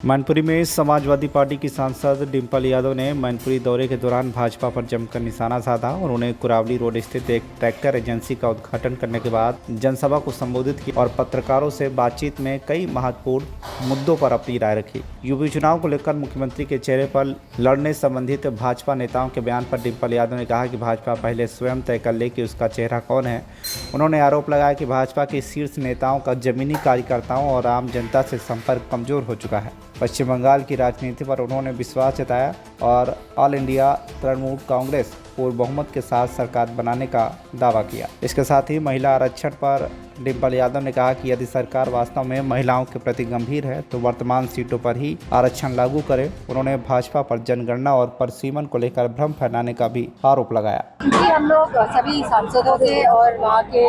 मैनपुरी में समाजवादी पार्टी की सांसद डिम्पल यादव ने मैनपुरी दौरे के दौरान भाजपा पर जमकर निशाना साधा और उन्हें कुरावली रोड स्थित एक ट्रैक्टर एजेंसी का उद्घाटन करने के बाद जनसभा को संबोधित किया और पत्रकारों से बातचीत में कई महत्वपूर्ण मुद्दों पर अपनी राय रखी। यूपी चुनाव को लेकर मुख्यमंत्री के चेहरे पर लड़ने संबंधित भाजपा नेताओं के बयान पर डिम्पल यादव ने कहा कि भाजपा पहले स्वयं तय कर ले कि उसका चेहरा कौन है। उन्होंने आरोप लगाया कि भाजपा के शीर्ष नेताओं का जमीनी कार्यकर्ताओं और आम जनता से संपर्क कमजोर हो चुका है। पश्चिम बंगाल की राजनीति पर उन्होंने विश्वास जताया और ऑल इंडिया तृणमूल कांग्रेस पूर्ण बहुमत के साथ सरकार बनाने का दावा किया। इसके साथ ही महिला आरक्षण पर डिम्पल यादव ने कहा कि यदि सरकार वास्तव में महिलाओं के प्रति गंभीर है तो वर्तमान सीटों पर ही आरक्षण लागू करे। उन्होंने भाजपा पर जनगणना और परिसीमन को लेकर भ्रम फैलाने का भी आरोप लगाया। क्योंकि हम लोग सभी सांसदों के और वहाँ के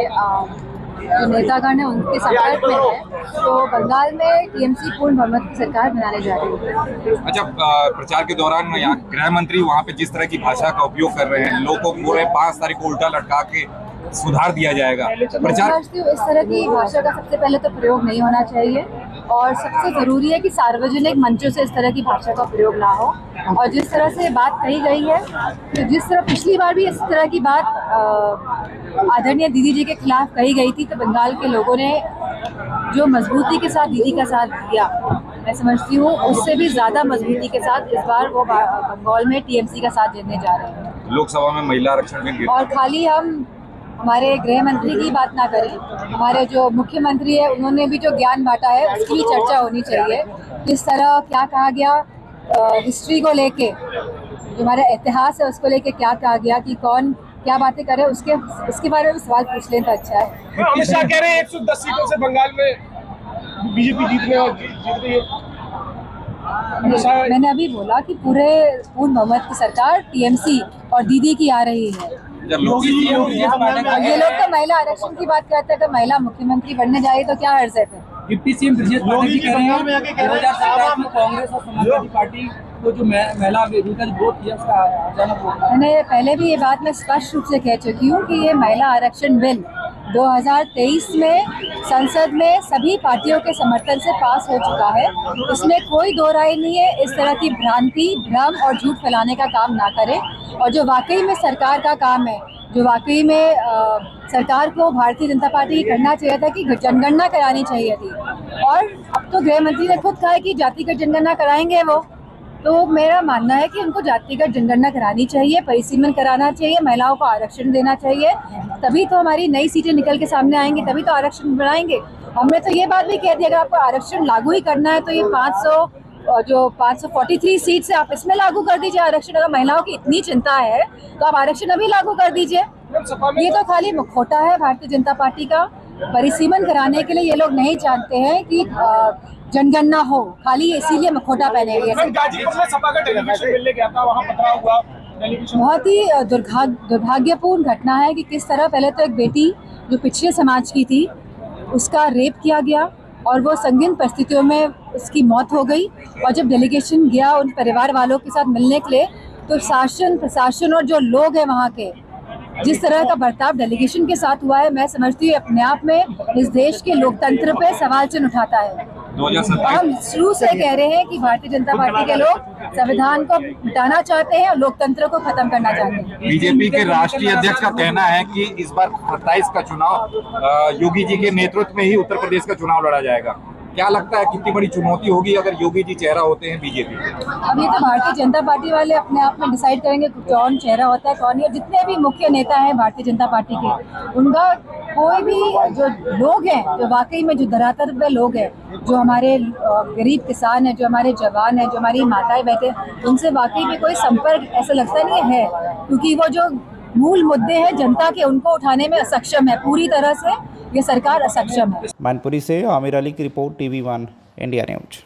नेतागण है उनके संपर्क में है, तो बंगाल में टीएमसी पूर्ण बहुमत की सरकार बनाने जा रही है। अच्छा, प्रचार के दौरान यहाँ गृह मंत्री वहाँ पे जिस तरह की भाषा का उपयोग कर रहे हैं, लोगों को पूरे 5 तारीख को उल्टा लटका के सुधार दिया जाएगा। प्रचार इस तरह की भाषा का सबसे पहले तो प्रयोग नहीं होना चाहिए और सबसे जरूरी है कि सार्वजनिक मंचों से इस तरह की भाषा का प्रयोग ना हो। और जिस तरह से बात कही गई है, तो जिस तरह पिछली बार भी इस तरह की बात आदरणीय दीदी जी के खिलाफ कही गई थी, तो बंगाल के लोगों ने जो मजबूती के साथ दीदी का साथ दिया, मैं समझती हूँ उससे भी ज्यादा मजबूती के साथ इस बार वो बंगाल में टीएमसी का साथ देने जा रहे हैं। लोकसभा में महिला आरक्षण में और खाली हम हमारे गृह मंत्री की बात ना करें, हमारे जो मुख्यमंत्री है उन्होंने भी जो ज्ञान बांटा है उसकी भी चर्चा होनी चाहिए। किस तरह क्या कहा गया, हिस्ट्री को लेके, जो हमारा इतिहास है उसको लेके क्या कहा गया कि कौन क्या बातें करे, उसके बारे में सवाल पूछ लें तो अच्छा है। अमित शाह कह रहे हैं 110 सीटों से बंगाल में बीजेपी जीत रही है। मैंने अभी बोला कि पूर्ण बहुमत की सरकार टीएमसी और दीदी की आ रही है। ये लोग तो महिला आरक्षण की बात करते हैं, तो महिला मुख्यमंत्री बनने जा रही तो क्या अर्ज है फिर? डिप्टी सीएम ब्रजेश पाठक जी कह रहे हैं 2017 में कांग्रेस और समाजवादी पार्टी को जो महिला बिल का विरोध किया उसका अचानक मैंने पहले भी ये बात मैं स्पष्ट रूप से कह चुकी हूँ कि ये महिला आरक्षण बिल 2023 में संसद में सभी पार्टियों के समर्थन से पास हो चुका है। इसमें कोई दो राय नहीं है। इस तरह की भ्रांति, भ्रम और झूठ फैलाने का काम ना करें। और जो वाकई में सरकार का काम है, जो वाकई में सरकार को भारतीय जनता पार्टी करना चाहिए था कि जनगणना करानी चाहिए थी, और अब तो गृह मंत्री ने खुद कहा है कि जातिगत जनगणना कराएंगे वो। तो मेरा मानना है कि उनको जातिगत जनगणना करानी चाहिए, परिसीमन कराना चाहिए, महिलाओं को आरक्षण देना चाहिए, तभी तो हमारी नई सीटें निकल के सामने आएंगी, तभी तो आरक्षण बनाएंगे। हमने तो ये बात भी कह दी अगर आपको आरक्षण लागू ही करना है तो ये 543 सीट से आप इसमें लागू कर दीजिए आरक्षण। अगर महिलाओं की इतनी चिंता है तो आप आरक्षण अभी लागू कर दीजिए। ये तो खाली मुखौटा है भारतीय जनता पार्टी का। परिसीमन कराने के लिए ये लोग नहीं जानते हैं कि जनगणना हो, खाली इसीलिए मुखौटा पहने हुए। बहुत ही दुर्भाग्यपूर्ण घटना है कि किस तरह पहले तो एक बेटी जो पिछड़े समाज की थी उसका रेप किया गया और वो संगीन परिस्थितियों में उसकी मौत हो गई। और जब डेलीगेशन गया उन परिवार वालों के साथ मिलने के लिए, तो शासन प्रशासन और जो लोग हैं वहाँ के, जिस तरह का बर्ताव डेलीगेशन के साथ हुआ है, मैं समझती हूँ अपने आप में इस देश के लोकतंत्र पे सवाल चिन्ह उठाता है। हम शुरू से कह रहे हैं कि भारतीय जनता पार्टी के लोग संविधान को मिटाना चाहते हैं और लोकतंत्र को खत्म करना चाहते हैं। बीजेपी के राष्ट्रीय अध्यक्ष का कहना है कि इस बार 27 का चुनाव योगी जी के नेतृत्व में ही उत्तर प्रदेश का चुनाव लड़ा जाएगा। क्या लगता है कितनी बड़ी चुनौती होगी अगर योगी जी चेहरा होते हैं बीजेपी? अब ये तो भारतीय जनता पार्टी वाले अपने आप में डिसाइड करेंगे कौन चेहरा होता है कौन नहीं। जितने भी मुख्य नेता हैं भारतीय जनता पार्टी के, उनका कोई भी जो लोग हैं, जो वाकई में जो धरातल पे लोग हैं, जो हमारे गरीब किसान हैं, जो हमारे जवान हैं, जो हमारी माताएं बहते, उनसे वाकई में कोई संपर्क ऐसा लगता नहीं है, क्योंकि वो जो मूल मुद्दे हैं जनता के, उनको उठाने में असक्षम है। पूरी तरह से ये सरकार असक्षम है। मैनपुरी से आमिर अली की रिपोर्ट, TV1 इंडिया न्यूज।